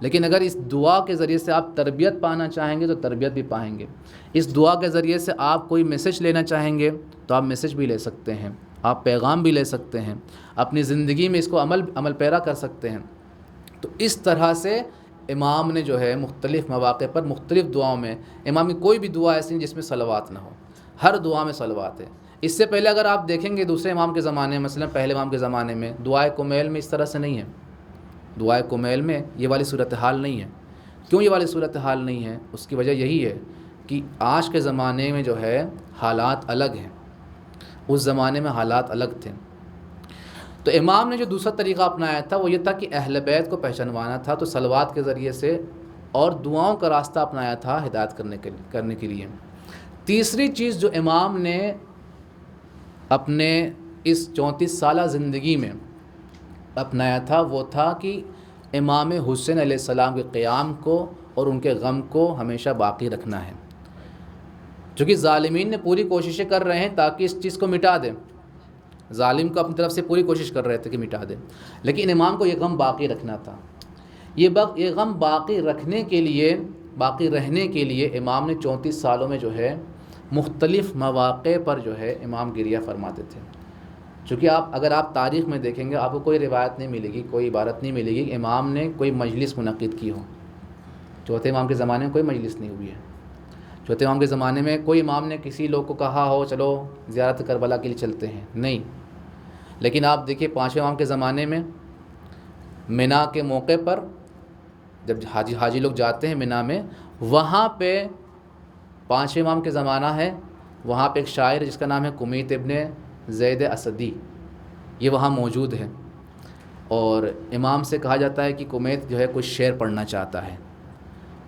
لیکن اگر اس دعا کے ذریعے سے آپ تربیت پانا چاہیں گے تو تربیت بھی پائیں گے۔ اس دعا کے ذریعے سے آپ کوئی میسج لینا چاہیں گے تو آپ میسج بھی لے سکتے ہیں، آپ پیغام بھی لے سکتے ہیں، اپنی زندگی میں اس کو عمل پیرا کر سکتے ہیں۔ تو اس طرح سے امام نے جو ہے مختلف مواقع پر مختلف دعاؤں میں، امام کی کوئی بھی دعا ایسی نہیں جس میں صلوات نہ ہو، ہر دعا میں صلوات ہے۔ اس سے پہلے اگر آپ دیکھیں گے دوسرے امام کے زمانے میں، مثلا پہلے امام کے زمانے میں دعائے کمیل میں اس طرح سے نہیں ہے، دعائے کمیل میں یہ والی صورتحال نہیں ہے۔ کیوں یہ والی صورتحال نہیں ہے؟ اس کی وجہ یہی ہے کہ آج کے زمانے میں جو ہے حالات الگ ہیں، اس زمانے میں حالات الگ تھے۔ تو امام نے جو دوسرا طریقہ اپنایا تھا وہ یہ تھا کہ اہل بیت کو پہچانوانا تھا، تو صلوات کے ذریعے سے اور دعاؤں کا راستہ اپنایا تھا ہدایت کرنے کے لیے۔ تیسری چیز جو امام نے اپنے اس 34 سالہ زندگی میں اپنایا تھا وہ تھا کہ امام حسین علیہ السلام کے قیام کو اور ان کے غم کو ہمیشہ باقی رکھنا ہے، چونکہ ظالمین نے پوری کوششیں کر رہے ہیں تاکہ اس چیز کو مٹا دیں، ظالم کو اپنی طرف سے پوری کوشش کر رہے تھے کہ مٹا دیں، لیکن امام کو یہ غم باقی رکھنا تھا۔ یہ غم باقی رکھنے کے لیے، باقی رہنے کے لیے امام نے 34 سالوں میں جو ہے مختلف مواقع پر جو ہے امام گریہ فرماتے تھے۔ چونکہ اگر آپ تاریخ میں دیکھیں گے آپ کو کوئی روایت نہیں ملے گی، کوئی عبارت نہیں ملے گی کہ امام نے کوئی مجلس منعقد کی ہو۔ چوتھے امام کے زمانے میں کوئی مجلس نہیں ہوئی ہے۔ چوتھے امام کے زمانے میں کوئی امام نے کسی لوگ کو کہا ہو چلو زیارت کربلا کے لیے چلتے ہیں، نہیں۔ لیکن آپ دیکھیے 5ویں امام کے زمانے میں منا کے موقع پر جب حاجی لوگ جاتے ہیں منا میں، وہاں پہ 5ویں امام کے زمانہ ہے، وہاں پہ ایک شاعر جس کا نام ہے کمیت ابن زید اسدی، یہ وہاں موجود ہے، اور امام سے کہا جاتا ہے کہ کمیت جو ہے کچھ شعر پڑھنا چاہتا ہے۔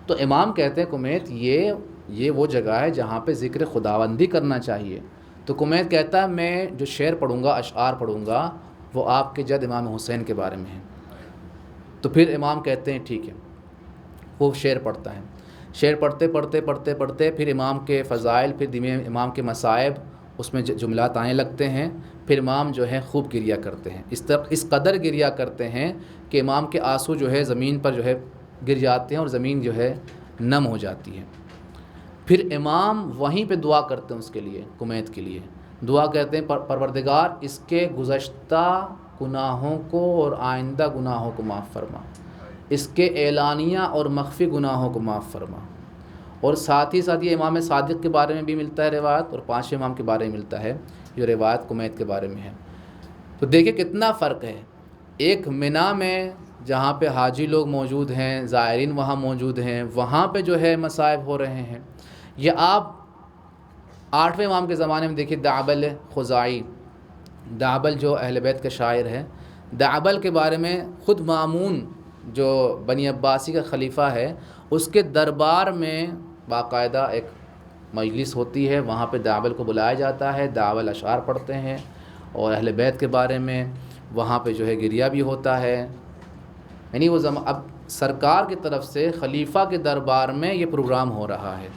تو امام کہتے ہیں کمیت یہ وہ جگہ ہے جہاں پہ ذکر خداوندی کرنا چاہیے۔ تو کمیت کہتا ہے میں جو شعر پڑھوں گا، اشعار پڑھوں گا، وہ آپ کے جد امام حسین کے بارے میں ہے۔ تو پھر امام کہتے ہیں ٹھیک ہے، وہ شعر پڑھتا ہے، شعر پڑھتے پھر امام کے فضائل، پھر امام کے مصائب اس میں جملات آنے لگتے ہیں، پھر امام جو ہے خوب گریہ کرتے ہیں، اس قدر گریہ کرتے ہیں کہ امام کے آنسو جو ہے زمین پر جو ہے گر جاتے ہیں اور زمین جو ہے نم ہو جاتی ہے۔ پھر امام وہیں پہ دعا کرتے ہیں اس کے لیے، کمیت کے لیے دعا کرتے ہیں پروردگار اس کے گزشتہ گناہوں کو اور آئندہ گناہوں کو معاف فرما، اس کے اعلانیہ اور مخفی گناہوں کو معاف فرما۔ اور ساتھ ہی ساتھ یہ امام صادق کے بارے میں بھی ملتا ہے روایت، اور 5ویں امام کے بارے میں ملتا ہے جو روایت کمیت کے بارے میں ہے۔ تو دیکھیں کتنا فرق ہے، ایک منا میں جہاں پہ حاجی لوگ موجود ہیں، زائرین وہاں موجود ہیں، وہاں پہ جو ہے مصائب ہو رہے ہیں۔ یہ آپ 8ویں امام کے زمانے میں دیکھیے دعبل خزاعی، دعبل جو اہل بیت کا شاعر ہے، دعبل کے بارے میں خود مامون جو بنی عباسی کا خلیفہ ہے، اس کے دربار میں باقاعدہ ایک مجلس ہوتی ہے، وہاں پہ دعوت کو بلایا جاتا ہے، دعوت اشعار پڑھتے ہیں اور اہل بیت کے بارے میں وہاں پہ جو ہے گریہ بھی ہوتا ہے. یعنی وہ اب سرکار کی طرف سے خلیفہ کے دربار میں یہ پروگرام ہو رہا ہے.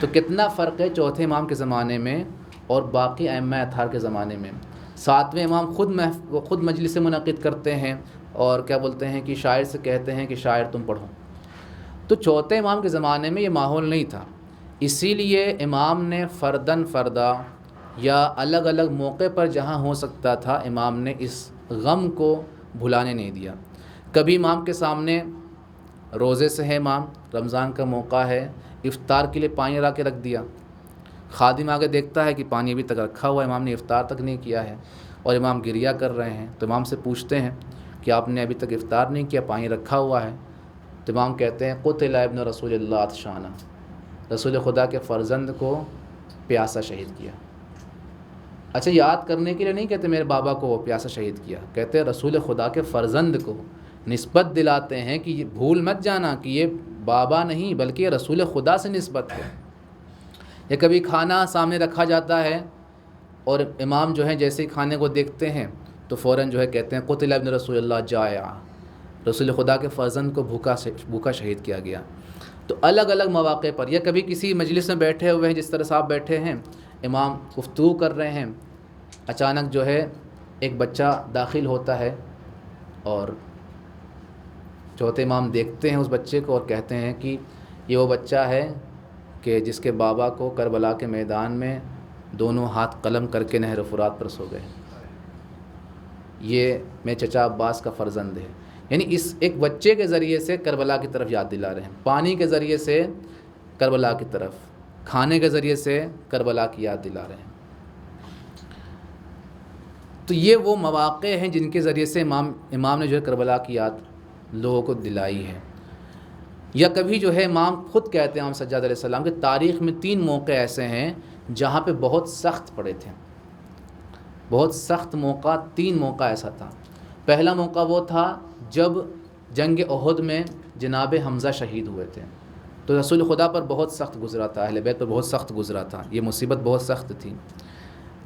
تو کتنا فرق ہے چوتھے امام کے زمانے میں اور باقی ائمہ اطہار کے زمانے میں. ساتویں امام خود مجلس منعقد کرتے ہیں اور کیا بولتے ہیں کہ شاعر سے کہتے ہیں کہ شاعر تم پڑھو. تو چوتھے امام کے زمانے میں یہ ماحول نہیں تھا، اسی لیے امام نے فرداً فردا یا الگ الگ موقع پر جہاں ہو سکتا تھا امام نے اس غم کو بھلانے نہیں دیا. کبھی امام کے سامنے روزے سے ہے، امام رمضان کا موقع ہے، افطار کے لیے پانی لا کے رکھ دیا. خادم آگے دیکھتا ہے کہ پانی ابھی تک رکھا ہوا ہے، امام نے افطار تک نہیں کیا ہے اور امام گریہ کر رہے ہیں. تو امام سے پوچھتے ہیں کہ آپ نے ابھی تک افطار نہیں کیا، پانی رکھا ہوا ہے. تو امام کہتے ہیں قتل ابن رسول اللہ عطشانا، رسول خدا کے فرزند کو پیاسا شہید کیا. اچھا، یاد کرنے کے لیے نہیں کہتے میرے بابا کو وہ پیاسا شہید کیا، کہتے ہیں رسول خدا کے فرزند کو نسبت دلاتے ہیں کہ یہ بھول مت جانا کہ یہ بابا نہیں بلکہ یہ رسول خدا سے نسبت ہے. یا کبھی کھانا سامنے رکھا جاتا ہے اور امام جو ہے جیسے ہی کھانے کو دیکھتے ہیں تو فوراً جو ہے کہتے ہیں قتل ابن رسول اللہ جائع، رسول خدا کے فرزند کو بھوکا شہید کیا گیا. تو الگ الگ مواقع پر، یا کبھی کسی مجلس میں بیٹھے ہوئے ہیں جس طرح سے آپ بیٹھے ہیں، امام گفتگو کر رہے ہیں، اچانک جو ہے ایک بچہ داخل ہوتا ہے اور چوتھے امام دیکھتے ہیں اس بچے کو اور کہتے ہیں کہ یہ وہ بچہ ہے کہ جس کے بابا کو کربلا کے میدان میں دونوں ہاتھ قلم کر کے نہر فرات پر سو گئے، یہ میرے چچا عباس کا فرزند ہے. یعنی اس ایک بچے کے ذریعے سے کربلا کی طرف یاد دلا رہے ہیں، پانی کے ذریعے سے کربلا کی طرف، کھانے کے ذریعے سے کربلا کی یاد دلا رہے ہیں. تو یہ وہ مواقع ہیں جن کے ذریعے سے امام نے جو ہے کربلا کی یاد لوگوں کو دلائی ہے. یا کبھی جو ہے امام خود کہتے ہیں امام سجاد علیہ السلام کہ تاریخ میں 3 موقع ایسے ہیں جہاں پہ بہت سخت پڑے تھے، بہت سخت موقع. 3 موقع ایسا تھا. پہلا موقع وہ تھا جب جنگ احد میں جناب حمزہ شہید ہوئے تھے، تو رسول خدا پر بہت سخت گزرا تھا، اہل بیت پر بہت سخت گزرا تھا، یہ مصیبت بہت سخت تھی.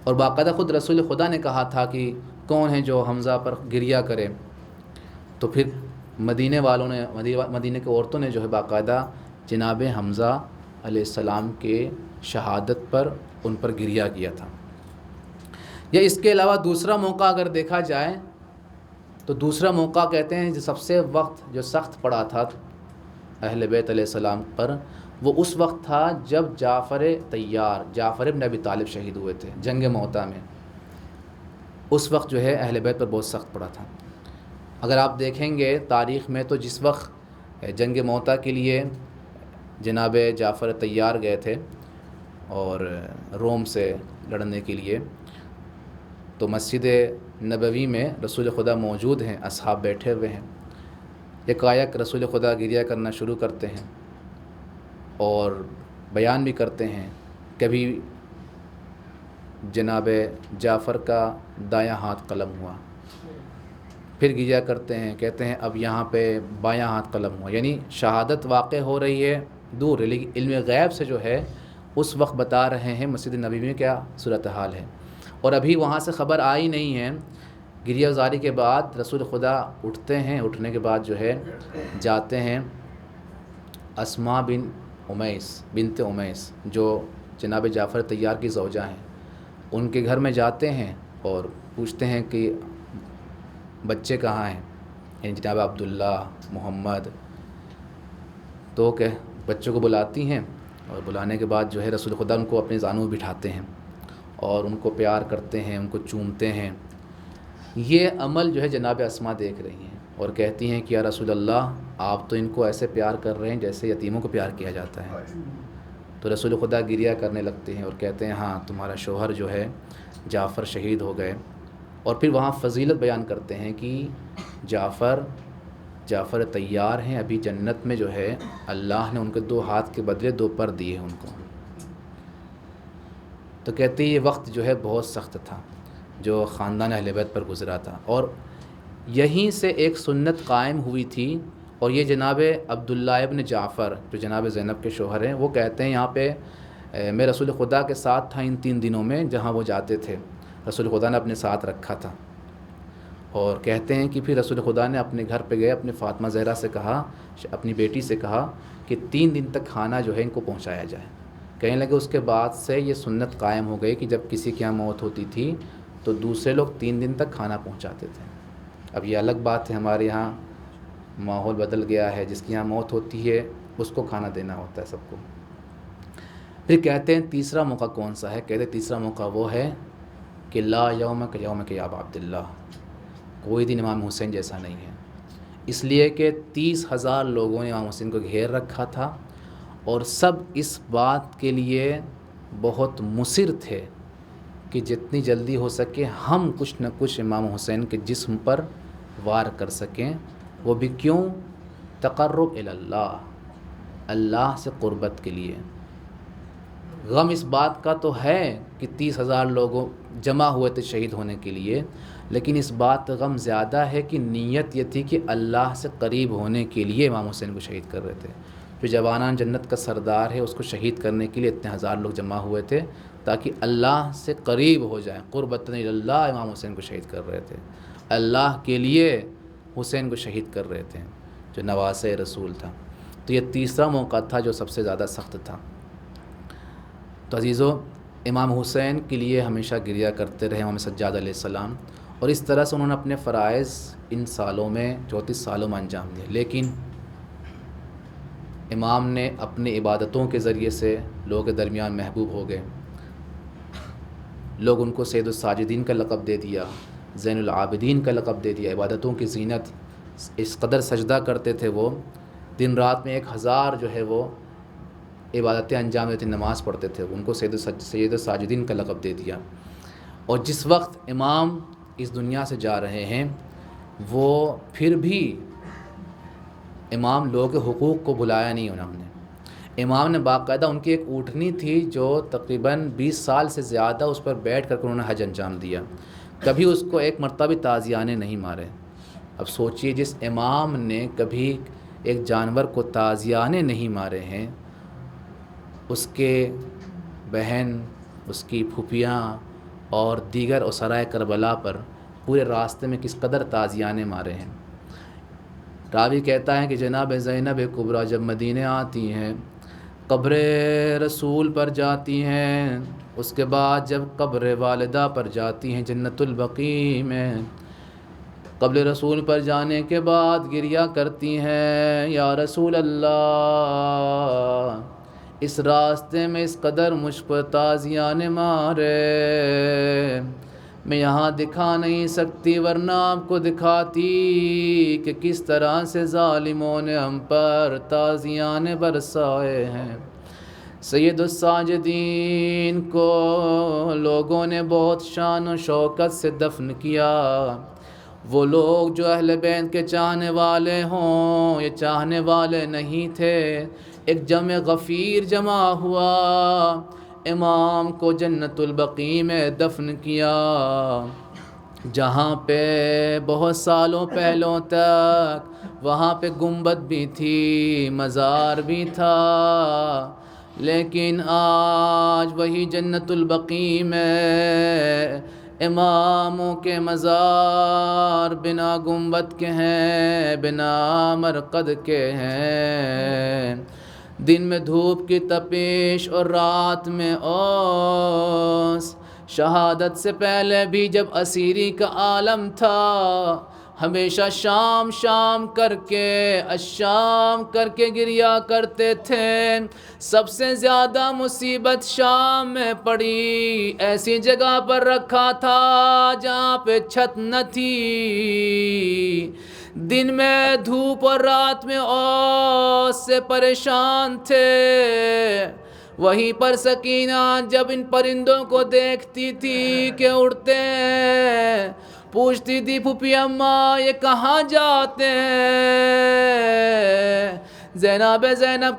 اور باقاعدہ خود رسول خدا نے کہا تھا کہ کون ہے جو حمزہ پر گریہ کرے. تو پھر مدینے والوں نے، مدینے کے عورتوں نے جو ہے باقاعدہ جناب حمزہ علیہ السلام کے شہادت پر ان پر گریہ کیا تھا. یا اس کے علاوہ دوسرا موقع اگر دیکھا جائے تو دوسرا موقع کہتے ہیں جو سب سے وقت جو سخت پڑا تھا اہل بیت علیہ السلام پر، وہ اس وقت تھا جب جعفر ابن ابی طالب شہید ہوئے تھے جنگ موتا میں. اس وقت جو ہے اہل بیت پر بہت سخت پڑا تھا. اگر آپ دیکھیں گے تاریخ میں تو جس وقت جنگ موتا کے لیے جناب جعفر طیار گئے تھے اور روم سے لڑنے کے لیے، تو مسجد نبوی میں رسول خدا موجود ہیں، اصحاب بیٹھے ہوئے ہیں. یکایک رسول خدا گریہ کرنا شروع کرتے ہیں اور بیان بھی کرتے ہیں. کبھی جناب جعفر کا دایاں ہاتھ قلم ہوا، پھر گریہ کرتے ہیں، کہتے ہیں اب یہاں پہ بایاں ہاتھ قلم ہوا. یعنی شہادت واقع ہو رہی ہے دور ہے، لیکن علم غیب سے جو ہے اس وقت بتا رہے ہیں مسجد نبوی میں کیا صورتحال ہے. اور ابھی وہاں سے خبر آئی نہیں ہے. گریہ زاری کے بعد رسول خدا اٹھتے ہیں، اٹھنے کے بعد جو ہے جاتے ہیں اسماء بنت امیس جو جناب جعفر طیار کی زوجہ ہیں، ان کے گھر میں جاتے ہیں اور پوچھتے ہیں کہ بچے کہاں ہیں، یعنی جناب عبداللہ، محمد. تو کہ بچوں کو بلاتی ہیں اور بلانے کے بعد جو ہے رسول خدا ان کو اپنے زانوں میں بٹھاتے ہیں اور ان کو پیار کرتے ہیں، ان کو چومتے ہیں. یہ عمل جو ہے جناب اسماء دیکھ رہی ہیں اور کہتی ہیں کہ یا رسول اللہ آپ تو ان کو ایسے پیار کر رہے ہیں جیسے یتیموں کو پیار کیا جاتا ہے. تو رسول خدا گریہ کرنے لگتے ہیں اور کہتے ہیں ہاں تمہارا شوہر جو ہے جعفر شہید ہو گئے. اور پھر وہاں فضیلت بیان کرتے ہیں کہ جعفر طیار ہیں، ابھی جنت میں جو ہے اللہ نے ان کے 2 ہاتھ کے بدلے 2 پر دیے ان کو. تو کہتے ہیں یہ وقت جو ہے بہت سخت تھا جو خاندان اہل بیت پر گزرا تھا. اور یہیں سے ایک سنت قائم ہوئی تھی اور یہ جناب عبداللہ ابن جعفر جو جناب زینب کے شوہر ہیں، وہ کہتے ہیں یہاں پہ میں رسول خدا کے ساتھ تھا ان 3 دنوں میں جہاں وہ جاتے تھے، رسول خدا نے اپنے ساتھ رکھا تھا۔ اور کہتے ہیں کہ پھر رسول خدا نے اپنے گھر پہ گئے، اپنے فاطمہ زہرا سے کہا، اپنی بیٹی سے کہا کہ 3 دن تک کھانا جو ہے ان کو پہنچایا جائے۔ کہنے لگے اس کے بعد سے یہ سنت قائم ہو گئی کہ جب کسی کی یہاں موت ہوتی تھی تو دوسرے لوگ 3 دن تک کھانا پہنچاتے تھے۔ اب یہ الگ بات ہے، ہمارے یہاں ماحول بدل گیا ہے، جس کی یہاں موت ہوتی ہے اس کو کھانا دینا ہوتا ہے سب کو۔ پھر کہتے ہیں تیسرا موقع کون سا ہے؟ کہتے ہیں تیسرا موقع وہ ہے کہ لا یومک یومک یا ابا عبداللہ، کوئی دن امام حسین جیسا نہیں ہے، اس لیے کہ 30,000 لوگوں نے امام حسین کو گھیر رکھا تھا اور سب اس بات کے لیے بہت مصر تھے کہ جتنی جلدی ہو سکے ہم کچھ نہ کچھ امام حسین کے جسم پر وار کر سکیں۔ وہ بھی کیوں؟ تقرب اللہ، اللہ سے قربت کے لیے۔ غم اس بات کا تو ہے کہ 30,000 لوگوں جمع ہوئے تھے شہید ہونے کے لیے، لیکن اس بات کا غم زیادہ ہے کہ نیت یہ تھی کہ اللہ سے قریب ہونے کے لیے امام حسین کو شہید کر رہے تھے۔ جو جوانان جنت کا سردار ہے اس کو شہید کرنے کے لیے اتنے ہزار لوگ جمع ہوئے تھے تاکہ اللہ سے قریب ہو جائیں۔ قربتاً اللہ امام حسین کو شہید کر رہے تھے، اللہ کے لیے حسین کو شہید کر رہے تھے جو نواسے رسول تھا۔ تو یہ تیسرا موقع تھا جو سب سے زیادہ سخت تھا۔ تو عزیزو، امام حسین کے لیے ہمیشہ گریہ کرتے رہے امام سجاد علیہ السلام، اور اس طرح سے انہوں نے اپنے فرائض ان سالوں میں 34 سالوں میں انجام دیا۔ لیکن امام نے اپنی عبادتوں کے ذریعے سے لوگوں کے درمیان محبوب ہو گئے، لوگ ان کو سید الساجدین کا لقب دے دیا، زین العابدین کا لقب دے دیا۔ عبادتوں کی زینت، اس قدر سجدہ کرتے تھے وہ، دن رات میں 1000 جو ہے وہ عبادتیں انجام دیتے، نماز پڑھتے تھے، ان کو سید الساجدین کا لقب دے دیا۔ اور جس وقت امام اس دنیا سے جا رہے ہیں وہ پھر بھی امام لوگوں کے حقوق کو بھلایا نہیں انہوں نے۔ امام نے باقاعدہ ان کی ایک اونٹنی تھی جو تقریباً 20 سال سے زیادہ اس پر بیٹھ کر انہوں نے حج انجام دیا، کبھی اس کو ایک مرتبہ بھی تازیانے نہیں مارے۔ اب سوچئے جس امام نے کبھی ایک جانور کو تازیانے نہیں مارے ہیں، اس کے بہن، اس کی پھوپھیاں اور دیگر اسرائے کربلا پر پورے راستے میں کس قدر تازیانے مارے ہیں۔ راوی کہتا ہے کہ جناب زینب کبریٰ جب مدینے آتی ہیں، قبر رسول پر جاتی ہیں، اس کے بعد جب قبر والدہ پر جاتی ہیں جنت البقیع میں، قبر رسول پر جانے کے بعد گریہ کرتی ہیں، یا رسول اللہ، اس راستے میں اس قدر مجھ پر تازیانے مارے، میں یہاں دکھا نہیں سکتی ورنہ آپ کو دکھاتی کہ کس طرح سے ظالموں نے ہم پر تازیانے برسائے ہیں۔ سید الساجدین کو لوگوں نے بہت شان و شوکت سے دفن کیا۔ وہ لوگ جو اہل بیت کے چاہنے والے ہوں، یہ چاہنے والے نہیں تھے، ایک جمع غفیر جمع ہوا، امام کو جنت البقیع میں دفن کیا، جہاں پہ بہت سالوں پہلوں تک وہاں پہ گنبد بھی تھی، مزار بھی تھا، لیکن آج وہی جنت البقیع میں اماموں کے مزار بنا گنبد کے ہیں، بنا مرقد کے ہیں۔ دن میں دھوپ کی تپش اور رات میں اوس، شہادت سے پہلے بھی جب اسیری کا عالم تھا، ہمیشہ شام شام کر کے الشام کر کے گریہ کرتے تھے۔ سب سے زیادہ مصیبت شام میں پڑی، ایسی جگہ پر رکھا تھا جہاں پہ چھت نہ تھی، دن میں دھوپ اور رات میں اوس سے پریشان تھے۔ وہیں پر سکینہ جب ان پرندوں کو دیکھتی تھی کہ اڑتے ہیں، پوچھتی تھی پھوپھی اماں یہ کہاں جاتے ہیں؟ زینب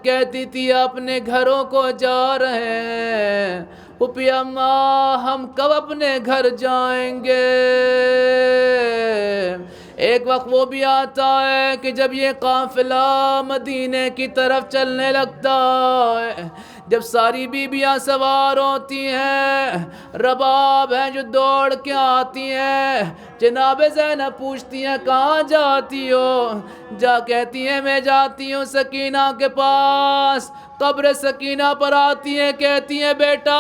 کہتی تھی اپنے گھروں کو جا رہے ہیں۔ پھوپھی اماں ہم کب اپنے گھر جائیں گے؟ ایک وقت وہ بھی آتا ہے کہ جب یہ قافلہ مدینے کی طرف چلنے لگتا ہے، جب ساری بیویاں سوار ہوتی ہیں، رباب ہیں جو دوڑ کے آتی ہیں، جناب زینب پوچھتی ہیں کہاں جاتی ہو؟ کہتی ہیں میں جاتی ہوں سکینہ کے پاس۔ قبر سکینہ پر آتی ہیں، کہتی ہیں بیٹا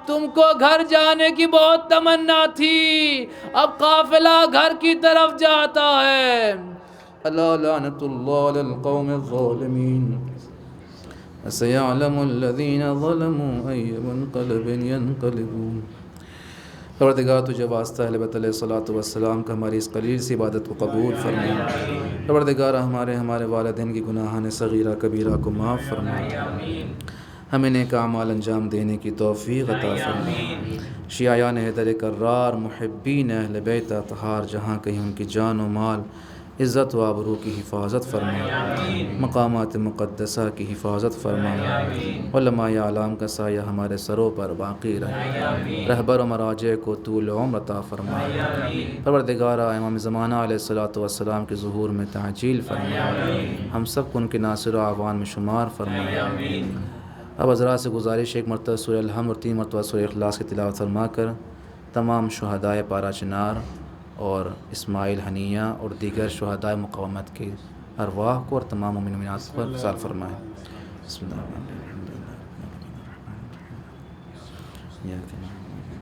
تم کو گھر جانے کی بہت تمنا تھی، اب قافلہ گھر کی طرف جاتا ہے۔ الا لعنت اللہ علی القوم الظالمین، سیعلم الذین ظلموا ای منقلب ینقلبون۔ پروردگار تجھے واسطہ اہل بیت علیہ الصلوۃ والسلام کا ہماری اس قلیل سی عبادت کو قبول فرما۔ پروردگار ہمارے والدین کی گناہان صغیرہ کبیرہ کو معاف فرما، ہمیں نیک اعمال انجام دینے کی توفیق عطا فرما۔ شیعیان حیدر کرار، محبین اہل بیت اطہار، جہاں کہیں ان کی جان و مال، عزت و آبرو کی حفاظت فرما، مقامات مقدسہ کی حفاظت فرما، علماء اعلام کا سایہ ہمارے سروں پر باقی رہے، رہبر و مراجع کو طول عمر عطا فرما۔ پروردگارہ امام زمانہ علیہ الصلوۃ والسلام کے ظہور میں تعجیل فرما، ہم سب کو ان کے ناصر و اعوان میں شمار فرما۔ اب حضرات سے گزارش، ایک مرتبہ سورہ الحمد اور 3 مرتبہ سورہ اخلاص کی تلاوت فرما کر تمام شہدائے پارا چنار اور اسماعیل حنیہ اور دیگر شہدائے مقاومت کی ارواح کو اور تمام مومن مومنات کو اتصال فرمائیں۔ بسم اللہ الرحمن الرحیم۔